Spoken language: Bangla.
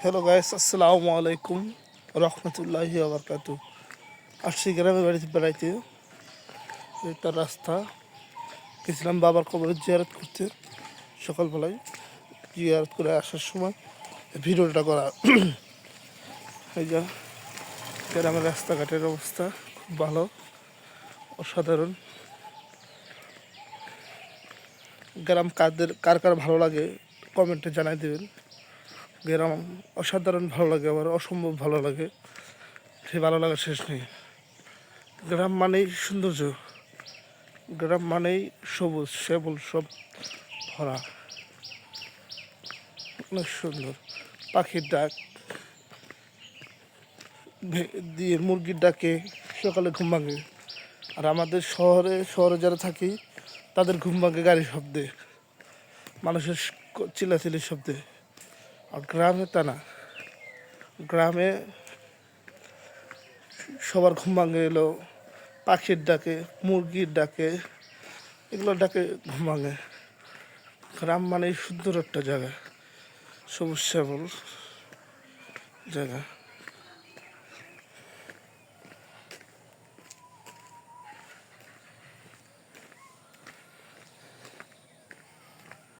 হ্যালো গাইস, আসসালামু আলাইকুম রহমতুল্লাহি ওয়া বারাকাতুহু। আসছি গ্রামের বাড়িতে বেড়াইতে। তার রাস্তা গেছিলাম বাবার কবরে জিয়ারত করতে। সকালবেলায় জিয়ারত করে আসার সময় ভিডিওটা করা। এই যে গ্রামের রাস্তাঘাটের অবস্থা খুব ভালো, অসাধারণ। গ্রাম কার কার ভালো লাগে কমেন্টে জানাই দেবেন। গ্রাম অসাধারণ ভালো লাগে, আবার অসম্ভব ভালো লাগে। সেই ভালো লাগার শেষ নেই। গ্রাম মানেই সৌন্দর্য, গ্রাম মানেই সবুজ শ্যামল সব ভরা, অনেক সুন্দর। পাখির ডাক দিয়ে মুরগির ডাকে সকালে ঘুম ভাঙে। আর আমাদের শহরে যারা থাকি তাদের ঘুম ভাঙে গাড়ির শব্দে, মানুষের চিল্লাচিল্লির শব্দে। আর গ্রামে তা না, গ্রামে সবার ঘুম ভাঙে এলো পাখির ডাকে, মুরগির ডাকে, এগুলোর ডাকে ঘুম ভাঙে। গ্রাম মানে সুন্দর একটা জায়গা, সবুজ শ্যামল জায়গা।